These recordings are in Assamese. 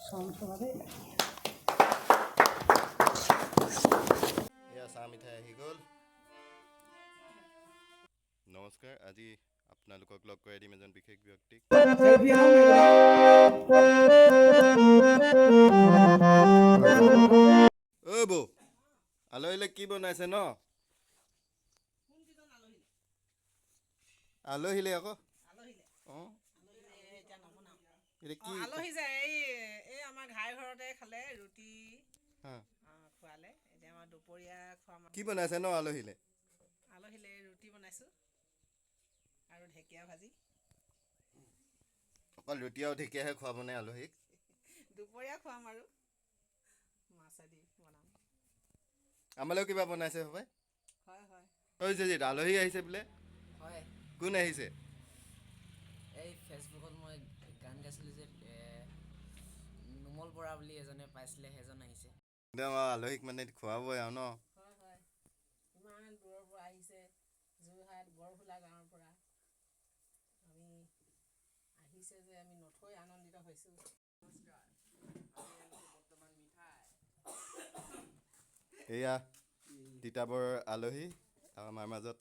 চাহ মিঠাই আহি গ'ল। নমস্কাৰ, আজি আপোনালোকক লগ কৰাই দিম এজন বিশেষ ব্যক্তিক। অ' বৌ, আলহীলে কি বনাইছে ন? আলহীলে আকৌ অঁ এতিয়া কি আলহী যে এই আমাৰ ঘাই ঘৰতে খালে ৰুটি খোৱালে। এতিয়া আমাৰ দুপৰীয়া খোৱা কি বনাইছে ন আলহীলে? আলহীলে ৰুটি বনাইছোঁ আৰু ঢেকীয়া ভাজি। অকল ৰুটি আৰু ঢেকীয়াহে খুৱাব নে আলহীক? দুপৰীয়া খুৱাম আৰু মাছেদি বনাম। আমালৈও কিবা বনাইছে হপাই? হয় হয়। ঐ জেজিত, আলহী আহিছে বোলে? হয়। কোন আহিছে? এই ফেচবুকত মই গান গাইছিলোঁ যে নুমল বৰা বুলি এজনে পাইছিলে, সেইজন আহিছে। একদম আলহীক মানে খুৱাবই আৰু ন? হয় হয়। ইমান দূৰৰ পৰা আহিছে, যোৰহাট বৰহোলা গাঁৱৰ পৰা। আমি আহিছে যে আমি নথৈ আনন্দিত হৈছোঁ। নমস্কাৰ, আমি আনিছোঁ বৰ্তমান মিঠাই। এয়া তিতাবৰ আলহী আমাৰ মাজত।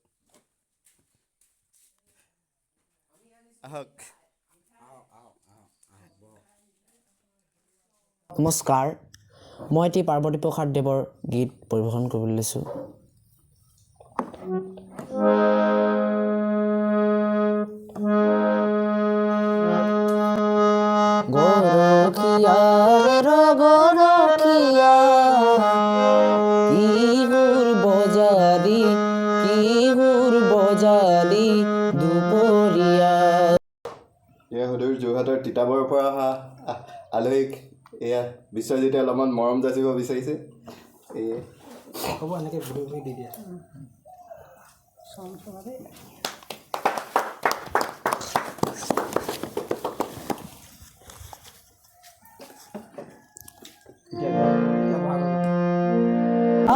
আহক। নমস্কাৰ, মই এটি পাৰ্বতী প্ৰসাদ দেৱৰ গীত পৰিৱেশন কৰিবলৈ লৈছোঁ। গৰখীয়া গৰখীয়া কিহুৰ বজালি দুপৰীয়া। এয়া সদূৰ যোৰহাটৰ তিতাবৰৰ পৰা অহা আলহীক এয়া বিশ্বজিতে অলপমান মৰম যাচিব বিচাৰিছে। হ'ব এনেকৈ ঘূৰি দি দিয়া।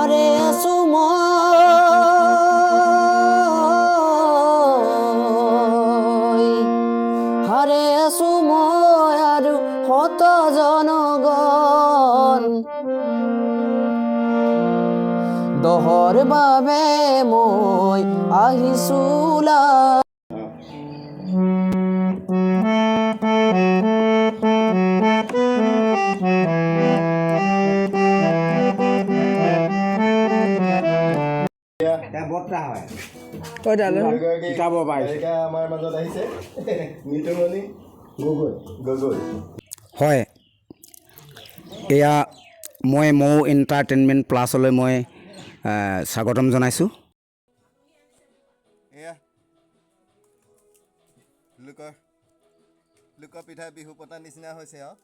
আৰে আছো মই আৰু শত জনগণ দহৰ বাবে মই আহিছো আমাৰ মাজত আহিছে নিতুমণি গগৈ। হয়, এয়া মই মৌ এণ্টাৰটেইনমেণ্ট প্লাছলৈ মই স্বাগতম জনাইছোঁ। এয়া লুকা পিঠা বিহু পতাৰ নিচিনা হৈছে আৰু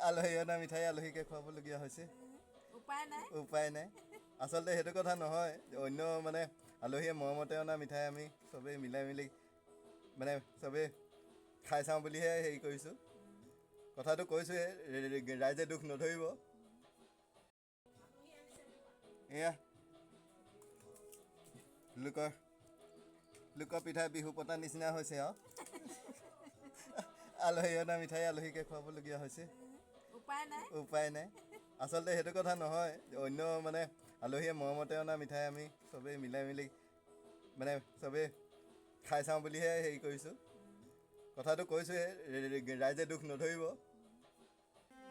আলহী অনা মিঠাই আলহীকে খুৱাবলগীয়া হৈছে। উপায় নাই। আচলতে সেইটো কথা নহয়, অন্য মানে আলহীয়ে মৰমতে অনা মিঠাই আমি চবেই মিলাই মিলি মানে চবেই খাই চাওঁ বুলিহে হেৰি কৰিছোঁ। কথাটো কৈছোঁহে, ৰাইজে দুখ নধৰিব। এয়া লুকা পিঠা বিহু পতাৰ নিচিনা হৈছে আৰু আলহী অনা মিঠাই আলহীকে খুৱাবলগীয়া হৈছে। উপায় নাই। আচলতে সেইটো কথা নহয়, অন্য মানে আলহীয়ে মৰমতে অনা মিঠাই আমি চবেই মিলাই মিলি মানে চবেই খাই চাওঁ বুলিহে হেৰি কৰিছোঁ। কথাটো কৈছোঁহে, ৰাইজে দুখ নধৰিব।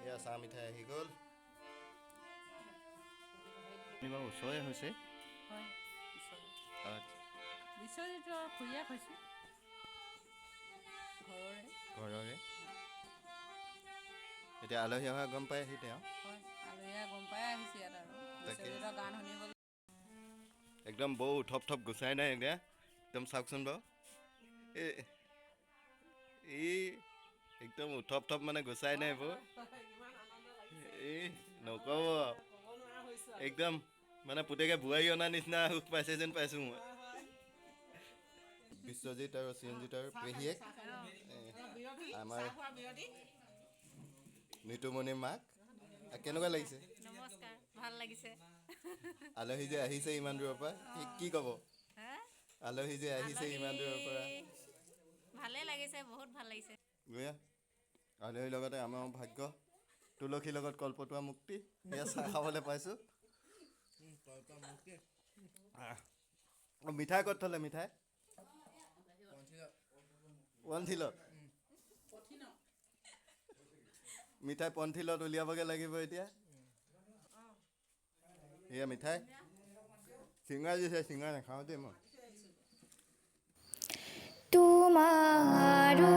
এয়া চাহ মিঠাই আহি গ'ল। ওচৰে হৈছে বিশ্বজিৎ আৰু খুৰীয়াক হৈছে ঘৰৰে। এতিয়া আলহী অহা গম পাই আহি তেওঁ আলহীয়ে গম পাই আহিছে ইয়াত আৰু বিশ্বজিৎৰ গান শুনিবলৈ। একদম বৌ থপ গুচাই নাই একদম চাওকচোন বাৰু এই একদম থপ মানে গুচাই নাই বৌ। এই নক'ব একদম মানে পুতেকে বোৱাৰী অনাৰ নিচিনা সুখ পাইছে যেন পাইছোঁ মই। বিশ্বজিৎ আৰু চিৰঞ্জিতৰ পেহীয়েক আমাৰ নিতুমণিৰ মাক। কেনেকুৱা লাগিছে? নমস্কাৰ, ভাল লাগিছে। আলহী যে আহিছে ইমান দূৰৰ পৰা, কি ক'ব? আলহী যে আহিছে ইমান দূৰৰ পৰা, ভালে লাগিছে, বহুত ভাল লাগিছে। আলহীৰ লগতে আমাৰ ভাগ্য তুলসীৰ লগত কলপতুৱা মুক্তি সেয়া চাহ খাবলৈ পাইছোঁ। মিঠাই ক'ত থলে মিঠাই? পন্থিলত মিঠাই পন্থিলত উলিয়াবগৈ লাগিব এতিয়া। এয়া মিঠাই চিঙৰা দিছে, চিঙৰা নাখাওঁ দেই মই। তোমাৰো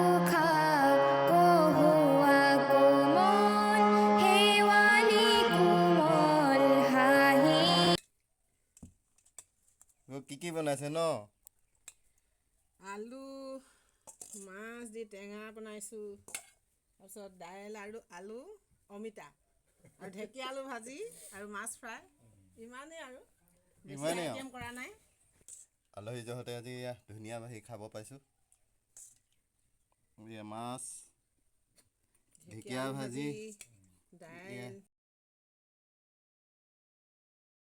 কহুৱা কোমল শেৱালি কোমল হাঁহি। কি বনাইছে ন? আলু মাছ দি টেঙা বনাইছোঁ, তাৰপিছত দাইল আৰু আলু অমিতা আৰু ঢেকীয়া আলু ভাজি আৰু মাছ ফ্ৰাই, ইমানেই আৰু বেছি ইমানেই আৰু। আইটেম কৰা নাই। আলহী জহতে আজি ধুনীয়া বাঢ়ি খাব পাইছোঁ। এয়া মাছ, ঢেকীয়া ভাজি, দাইল